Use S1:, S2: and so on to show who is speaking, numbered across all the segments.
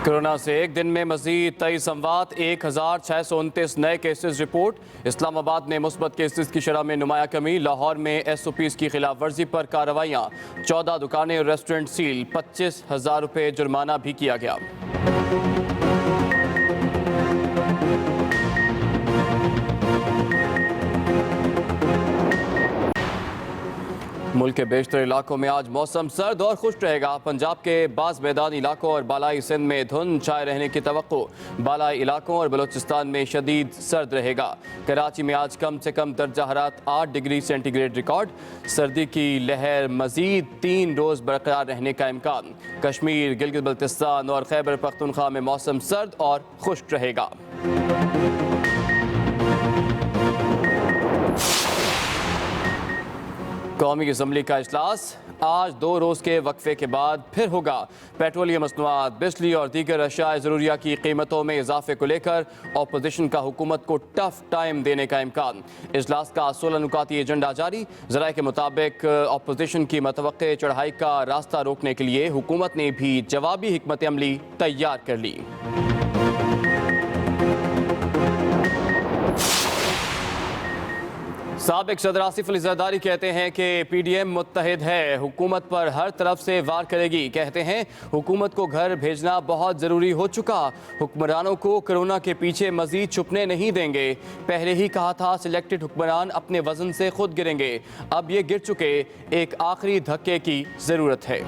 S1: Corona से एक दिन में मजीद 23 अमवात, 1629 नए केसेस रिपोर्ट। इस्लामाबाद में मुस्बत केसेस की शरह में नुमाया कमी। लाहौर में SOPs की खिलाफ वर्जी पर कार्रवाइयाँ, 14 दुकानें और रेस्टोरेंट सील, 25,000 रुपये जुर्माना भी किया गया। मुल्क के बेशतर इलाकों में आज मौसम सर्द और खुश्क रहेगा। पंजाब के बाज़ मैदानी इलाकों और बालाई सिंध में धुंध छाए रहने की तवक्को। बालाई इलाकों और बलूचिस्तान में शदीद सर्द रहेगा। कराची में आज कम से कम दर्जा हरारत 8 डिग्री सेंटीग्रेड रिकॉर्ड। सर्दी की लहर मजीद 3 रोज़ बरकरार रहने का इम्कान। कश्मीर, गिलगित बल्तिस्तान और खैबर पख्तूनख्वा में मौसम सर्द और खुश्क रहेगा। कौमी असम्बली का इजलास आज 2 रोज़ के वक्फे के बाद फिर होगा। पेट्रोलियम मसनूआत, बिजली और दीगर अशिया ज़रूरिया की कीमतों में इजाफे को लेकर अपोजिशन का हुकूमत को टफ टाइम देने का इम्कान। इजलास का 16 नुकाती एजेंडा जारी। ज़राए के मुताबिक अपोजिशन की मतवक्के चढ़ाई का रास्ता रोकने के लिए हुकूमत ने भी जवाबी हिकमत अमली तैयार कर ली। साबिक सदर आसिफ अली जरदारी कहते हैं कि PDM मुत्तहिद है, हुकूमत पर हर तरफ से वार करेगी। कहते हैं हुकूमत को घर भेजना बहुत ज़रूरी हो चुका, हुक्मरानों को कोरोना के पीछे मजीद छुपने नहीं देंगे। पहले ही कहा था सिलेक्टेड हुक्मरान अपने वजन से खुद गिरेंगे, अब ये गिर चुके, एक आखिरी धक्के की ज़रूरत है।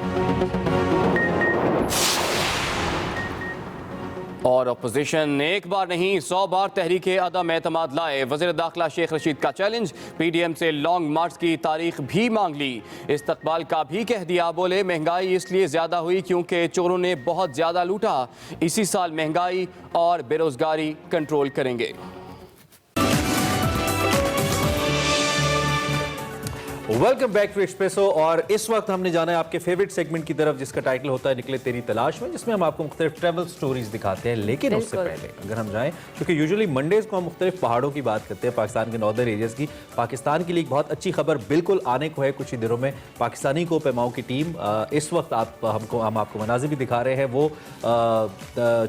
S1: और अपोजिशन एक बार नहीं 100 बार तहरीके अदम एतमाद लाए। वज़ीर दाखिला शेख रशीद का चैलेंज, PDM से लॉन्ग मार्च की तारीख भी मांग ली। इस्तकबाल का भी कह दिया। बोले महंगाई इसलिए ज़्यादा हुई क्योंकि चोरों ने बहुत ज़्यादा लूटा। इसी साल महंगाई और बेरोज़गारी कंट्रोल करेंगे।
S2: Welcome back to Expresso. और इस वक्त हमने जाना है आपके फेवरेट सेगमेंट की तरफ, जिसका टाइटल होता है निकले तेरी तलाश में, जिसमें हम आपको मुख्तलिफ ट्रैवल स्टोरीज दिखाते हैं। लेकिन उससे पहले अगर हम जाएं, क्योंकि यूजुअली मंडेज को हम मुख्तलिफ पहाड़ों की बात करते हैं, पाकिस्तान के नॉर्दर्न एरियाज की। पाकिस्तान के लिए एक बहुत अच्छी खबर बिल्कुल आने को है कुछ ही दिनों में। पाकिस्तानी को पैमाओं की टीम इस वक्त हम आपको मनाज़िर भी दिखा रहे हैं, वो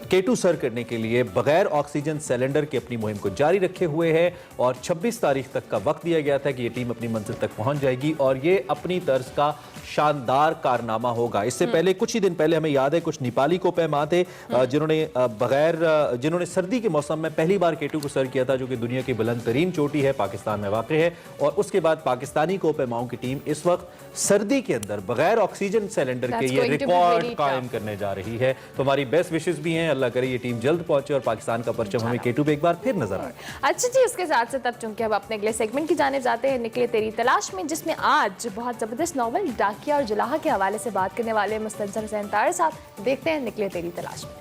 S2: K2 सर करने के लिए बगैर ऑक्सीजन सिलेंडर की अपनी मुहिम को जारी रखे हुए है। और 26 तारीख तक का वक्त दिया गया था कि ये टीम अपनी मंजिल तक पहुंच जाएगी और ये अपनी तर्ज का शानदार कारनामा होगा। इससे पहले कुछ ही दिन पहले हमें याद है कुछ नेपाली को पैमा थे जिन्होंने सर्दी के मौसम में पहली बार K2 को सर किया था, जो कि दुनिया की बुलंद तरीन चोटी है, पाकिस्तान में वाक़ है। और उसके बाद पाकिस्तानी को पैमाओं की टीम इस वक्त सर्दी के अंदर बगैर ऑक्सीजन सिलेंडर के ये रिकॉर्ड कायम करने जा रही है। तो हमारी बेस्ट विशेष भी हैं, अल्लाह करे ये टीम जल्द पहुंचे और पाकिस्तान का परचम हमें K2 पे एक बार फिर नजर आए।
S3: अच्छा जी, उसके साथ साथ अब चूंकि अब अपने अगले सेगमेंट की जाने जाते हैं, निकले तेरी तलाश में, जिसमें आज बहुत जबरदस्त नॉवल डाकिया और जुलाहा के हवाले से बात करने वाले मुस्तनसर हुसैन तार साहब। देखते हैं निकले तेरी तलाश में।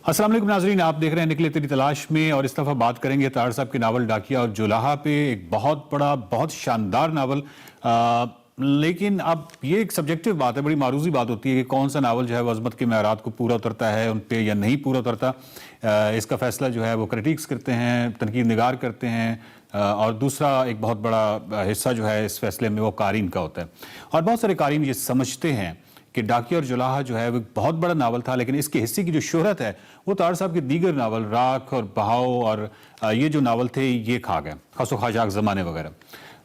S4: अस्सलाम वालेकुम नाज़रीन, आप देख रहे हैं निकले तेरी तलाश में और इस दफ़ा बात करेंगे तार साहब के नावल डाकिया और जुलाहा पे। एक बहुत बड़ा, बहुत शानदार नावल। लेकिन अब ये एक सब्जेक्टिव बात है, बड़ी मारूजी बात होती है कि कौन सा नावल जो है वो अज़मत के मेआरात को पूरा उतरता है उन पे या नहीं पूरा उतरता। इसका फैसला जो है वो क्रिटिक्स करते हैं, तनकीद निगार करते हैं। और दूसरा एक बहुत बड़ा हिस्सा जो है इस फैसले में वो कारीन का होता है। और बहुत सारे कारीन ये समझते हैं कि डाकिया और जुलाहा जो है वो बहुत बड़ा नावल था, लेकिन इसके हिस्से की जो शोहरत है वो तार साहब के दीगर नावल राख और बहाव और ये जो नावल थे ये खा गए, खासो खाजाक ज़माने वगैरह।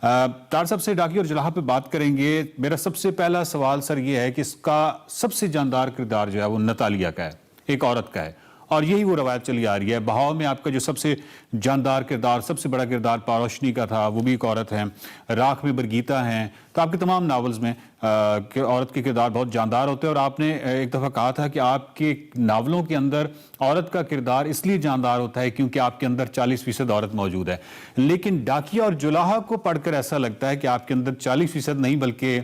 S4: तार साहब से डाकिया और जुलाहा पे बात करेंगे। मेरा सबसे पहला सवाल सर ये है कि इसका सबसे जानदार किरदार जो है वो नतालिया का है, एक औरत का है, और यही वो रवायत चली आ रही है। बहाव में आपका जो सबसे जानदार किरदार, सबसे बड़ा किरदार पारोशनी का था, वो भी एक औरत है। राख में बरगीता हैं। तो आपके तमाम नावल्स में औरत के किरदार बहुत जानदार होते हैं। और आपने एक दफ़ा कहा था कि आपके नावलों के अंदर औरत का किरदार इसलिए जानदार होता है क्योंकि आपके अंदर 40% औरत मौजूद है। लेकिन डाकिया और जुलाहा को पढ़कर ऐसा लगता है कि आपके अंदर 40% नहीं बल्कि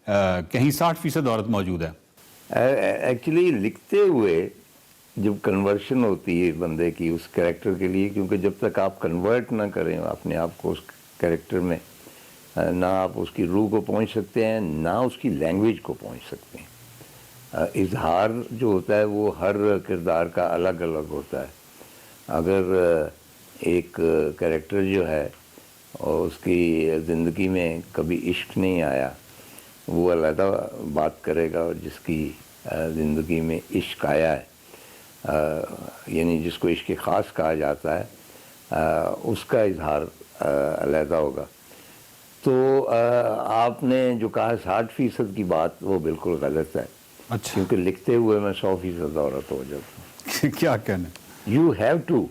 S4: कहीं 60% औरत मौजूद है।
S5: एक्चुअली लिखते हुए जब कन्वर्शन होती है बंदे की उस कैरेक्टर के लिए, क्योंकि जब तक आप कन्वर्ट ना करें अपने आप को उस कैरेक्टर में, ना आप उसकी रूह को पहुंच सकते हैं, ना उसकी लैंग्वेज को पहुंच सकते हैं। इजहार जो होता है वो हर किरदार का अलग अलग होता है। अगर एक कैरेक्टर जो है اور اس کی زندگی میں کبھی عشق نہیں آیا وہ علیحدہ بات کرے گا، اور جس کی زندگی میں عشق آیا ہے یعنی جس کو عشق خاص کہا جاتا ہے اس کا اظہار علیحدہ ہوگا۔ تو آپ نے جو کہا 60% کی بات وہ بالکل غلط ہے،
S4: اچھا
S5: کیونکہ لکھتے ہوئے میں 100% عورت ہو جاتا ہوں۔
S4: کیا کہنا؟
S5: یو ہیو ٹو،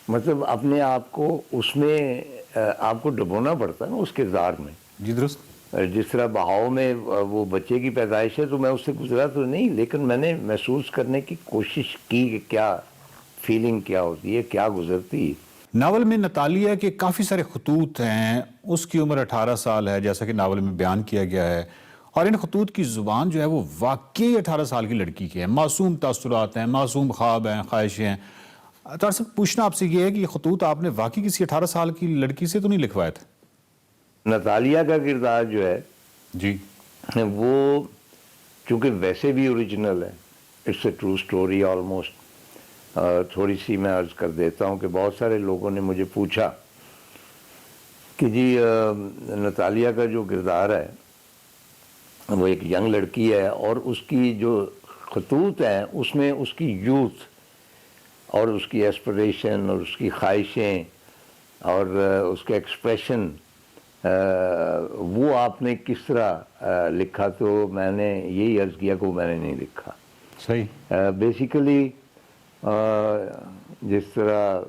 S5: مطلب اپنے آپ کو اس میں آپ کو ڈبونا پڑتا ہے نا اس کردار میں۔
S4: جی درست۔
S5: جس طرح بہاؤ میں وہ بچے کی پیدائش ہے تو میں اس سے گزرا تو نہیں، لیکن میں نے محسوس کرنے کی کوشش کی کہ کیا فیلنگ کیا ہوتی ہے، کیا گزرتی ہے۔
S4: ناول میں نتالیہ کے کافی سارے خطوط ہیں، اس کی عمر 18 سال ہے جیسا کہ ناول میں بیان کیا گیا ہے، اور ان خطوط کی زبان جو ہے وہ واقعی 18 سال کی لڑکی کی ہے، معصوم تاثرات ہیں، معصوم خواب ہیں، خواہشیں ہیں۔ طاہر صاحب پوچھنا آپ سے یہ ہے کہ یہ خطوط آپ نے واقعی کسی 18 سال کی لڑکی سے تو نہیں لکھوائے تھے؟
S5: نتالیہ کا کردار جو ہے
S4: جی
S5: وہ چونکہ ویسے بھی اوریجنل ہے، it's a true story almost. تھوڑی سی میں عرض کر دیتا ہوں کہ بہت سارے لوگوں نے مجھے پوچھا کہ جی نتالیہ کا جو کردار ہے وہ ایک ینگ لڑکی ہے، اور اس کی جو خطوط ہیں اس میں اس کی یوتھ اور اس کی ایسپریشن اور اس کی خواہشیں اور اس کے ایکسپریشن وہ آپ نے کس طرح لکھا، تو میں نے یہی عرض کیا کہ وہ میں نے نہیں لکھا۔
S4: صحیح۔
S5: بیسیکلی جس طرح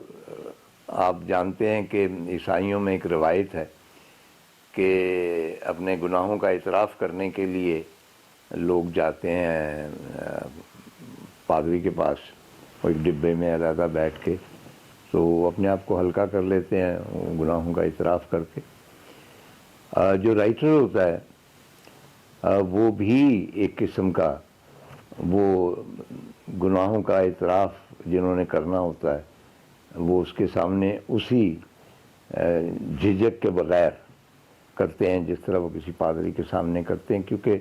S5: آپ جانتے ہیں کہ عیسائیوں میں ایک روایت ہے کہ اپنے گناہوں کا اعتراف کرنے کے لیے لوگ جاتے ہیں پادری کے پاس، وہ ایک ڈبے میں علیحدہ بیٹھ کے تو وہ اپنے آپ کو ہلکا کر لیتے ہیں گناہوں کا اعتراف کر کے۔ جو رائٹر ہوتا ہے وہ بھی ایک قسم کا وہ گناہوں کا اعتراف جنہوں نے کرنا ہوتا ہے وہ اس کے سامنے اسی جھجک کے بغیر کرتے ہیں جس طرح وہ کسی پادری کے سامنے کرتے ہیں، کیونکہ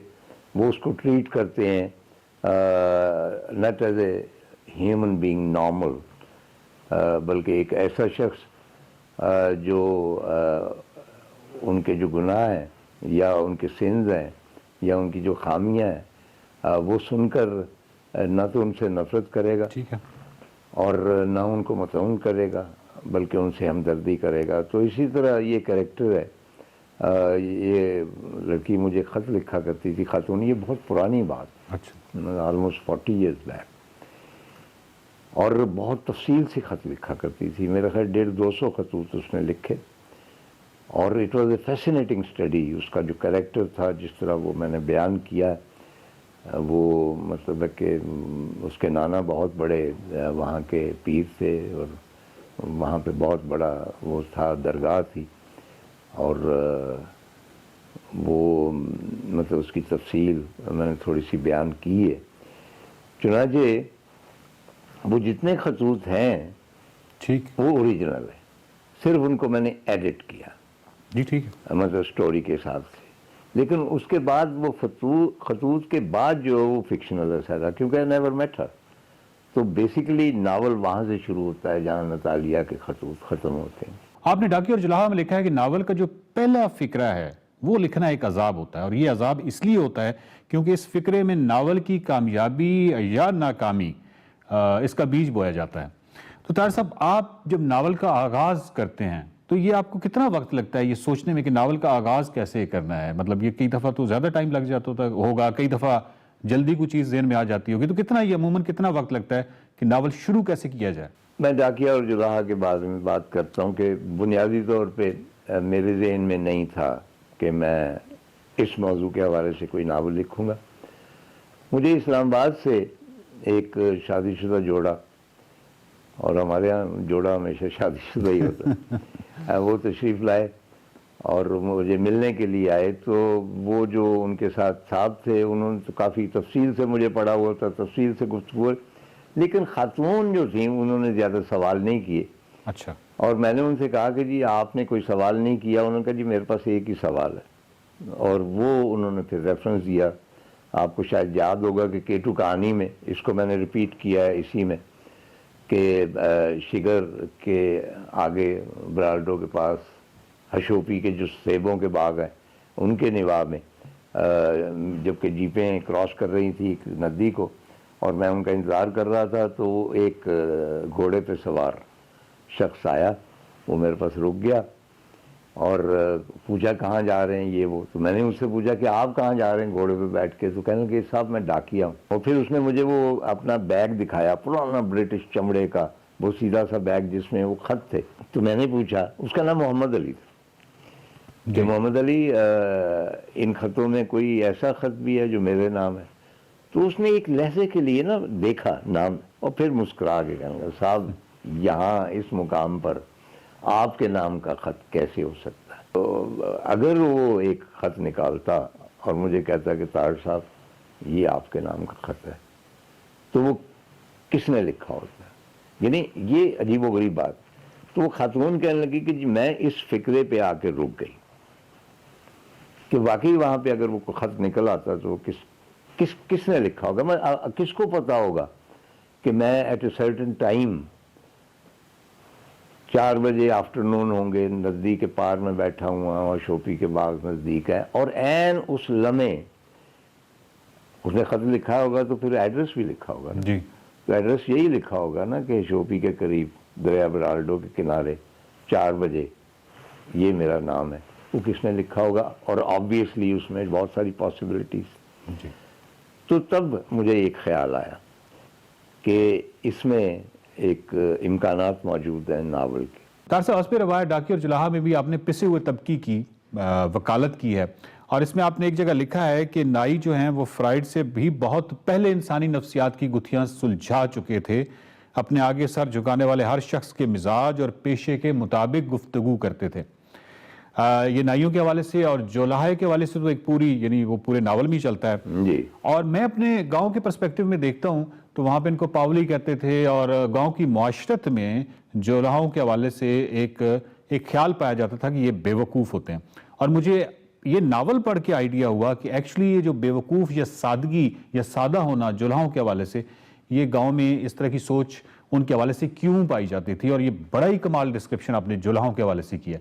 S5: وہ اس کو ٹریٹ کرتے ہیں not as a human being normal, بلکہ ایک ایسا شخص جو ان کے جو گناہ ہیں یا ان کے سنز ہیں یا ان کی جو خامیاں ہیں وہ سن کر نہ تو ان سے نفرت کرے گا
S4: ٹھیک ہے،
S5: اور نہ ان کو مطعون کرے گا بلکہ ان سے ہمدردی کرے گا۔ تو اسی طرح یہ کریکٹر ہے۔ یہ لڑکی مجھے خط لکھا کرتی تھی، خاتون، یہ بہت پرانی بات،
S4: اچھا
S5: آلموسٹ 40 ایئرز بیک، اور بہت تفصیل سے خط لکھا کرتی تھی۔ میرا خیال 150-200 خطوط اس نے لکھے، اور it was a fascinating study. اس کا جو کریکٹر تھا، جس طرح وہ میں نے بیان کیا، وہ مطلب ہے کہ اس کے نانا بہت بڑے وہاں کے پیر تھے، اور وہاں پہ بہت بڑا وہ تھا، درگاہ تھی، اور وہ مطلب اس کی تفصیل میں نے تھوڑی سی بیان کی ہے۔ چنانچہ وہ جتنے خطوط ہیں
S4: ٹھیک،
S5: وہ اوریجنل ہے، صرف ان کو میں نے ایڈٹ کیا
S4: جی ٹھیک ہے۔
S5: مطلب سٹوری کے حساب سے، لیکن اس کے بعد وہ خطوط کے بعد جو وہ فکشنل ہے سارا، کیونکہ نیور میٹ ہر، تو بیسیکلی ناول وہاں سے شروع ہوتا ہے جہاں نتالیہ کے خطوط ختم ہوتے ہیں۔
S4: آپ نے ڈاکی اور جلاحہ میں لکھا ہے کہ ناول کا جو پہلا فقرہ ہے وہ لکھنا ایک عذاب ہوتا ہے، اور یہ عذاب اس لیے ہوتا ہے کیونکہ اس فقرے میں ناول کی کامیابی یا ناکامی اس کا بیج بویا جاتا ہے۔ تو طاہر صاحب، آپ جب ناول کا آغاز کرتے ہیں تو یہ آپ کو کتنا وقت لگتا ہے یہ سوچنے میں کہ ناول کا آغاز کیسے کرنا ہے؟ مطلب یہ کئی دفعہ تو زیادہ ٹائم لگ جاتا ہوگا، کئی دفعہ جلدی کوئی چیز ذہن میں آ جاتی ہوگی، تو کتنا یہ عموماً کتنا وقت لگتا ہے کہ ناول شروع کیسے کیا جائے؟
S5: میں ڈاکیہ اور جلاحہ کے بارے میں بات کرتا ہوں کہ بنیادی طور پہ میرے ذہن میں نہیں تھا کہ میں اس موضوع کے حوالے سے کوئی ناول لکھوں گا۔ مجھے اسلام آباد سے ایک شادی شدہ جوڑا، اور ہمارے ہاں جوڑا ہمیشہ شادی شدہ ہی ہوتا ہے، وہ تشریف لائے اور مجھے ملنے کے لیے آئے، تو وہ جو ان کے ساتھ صاحب تھے انہوں نے تو کافی تفصیل سے مجھے پڑھا ہوا تھا، تفصیل سے گفتگو، لیکن خاتون جو تھیں انہوں نے زیادہ سوال نہیں کیے۔
S4: اچھا،
S5: اور میں نے ان سے کہا کہ جی آپ نے کوئی سوال نہیں کیا؟ انہوں نے کہا جی میرے پاس ایک ہی سوال ہے، اور وہ انہوں نے پھر ریفرنس دیا۔ آپ کو شاید یاد ہوگا کہ کیٹو کہانی میں، اس کو میں نے ریپیٹ کیا ہے اسی میں، کہ شگر کے آگے برالڈو کے پاس हशोपी के जो सेबों के बाग हैं उनके निवाह में, जबकि जीपें क्रॉस कर रही थी एक नदी को और मैं उनका इंतज़ार कर रहा था, तो एक घोड़े पे सवार शख्स आया, वो मेरे पास रुक गया और पूछा कहाँ जा रहे हैं ये वो। तो मैंने उससे पूछा कि आप कहाँ जा रहे हैं घोड़े पे बैठ के? तो कहने लगे साहब मैं डाकिया हूँ। और फिर उसने मुझे वो अपना बैग दिखाया, पुराना ब्रिटिश चमड़े का वो सीधा सा बैग जिसमें वो खत थे। तो मैंने पूछा, उसका नाम मोहम्मद अली था, कि मोहम्मद अली इन खतों में कोई ऐसा खत भी है जो मेरे नाम है? तो उसने एक लहजे के लिए ना देखा नाम और फिर मुस्कुरा के कहने लगा साहब यहाँ इस मुकाम पर आपके नाम का खत कैसे हो सकता है? तो अगर वो एक खत निकालता और मुझे कहता कि तार साहब ये आपके नाम का खत है, तो वो किसने लिखा होता? यानी ये अजीबोगरीब बात। तो वो खातून कहने लगी कि मैं इस फिक्रे पे आके रुक गई कि वाकई वहाँ पे अगर वो खत निकल आता तो किसने लिखा होगा? मैं किसको पता होगा कि मैं एट ए सर्टेन टाइम 4 बजे आफ्टरनून होंगे, नदी के पार में बैठा हुआ और शोपी के बाग नज़दीक है और ऐन उस लम्हे उसने ख़त लिखा होगा तो फिर एड्रेस भी लिखा होगा ना?
S4: जी।
S5: तो एड्रेस यही लिखा होगा ना कि शोपी के करीब दरिया बराल्डो के किनारे 4 बजे ये मेरा नाम है। वो किसने लिखा होगा? और ऑब्वियसली उसमें बहुत सारी पॉसिबिलिटीज़। तो तब मुझे एक ख्याल आया कि इसमें एक इम्कानात मौजूद हैं नावल के।
S4: तार साहब, हस्बे रवायत डाकिया और जुलाहा में भी आपने पिसे हुए तबकी की वकालत की है और इसमें आपने एक जगह लिखा है कि नाई जो हैं वो फ्राइड से भी बहुत पहले इंसानी नफ्सियात की गुत्थियां सुलझा चुके थे। अपने आगे सर झुकाने वाले हर शख्स के मिजाज और पेशे के मुताबिक गुफ्तगू करते थे। ये नाइयों के हवाले से और जोलाहे के हवाले से तो एक पूरी यानी वो पूरे नावल में ही चलता है
S5: जी।
S4: और मैं अपने गांव के पर्सपेक्टिव में देखता हूं तो वहां पे इनको पावली कहते थे और गांव की मुआशरत में जोलाहों के हवाले से एक ख्याल पाया जाता था कि ये बेवकूफ़ होते हैं। और मुझे ये नावल पढ़ के आइडिया हुआ कि एक्चुअली ये जो बेवकूफ़ या सादगी या सादा होना जोलाहों के हवाले से, ये गांव में इस तरह की सोच उनके हवाले से क्यों पाई जाती थी। और ये बड़ा ही कमाल डिस्क्रिप्शन आपने जोलाहों के हवाले से किया।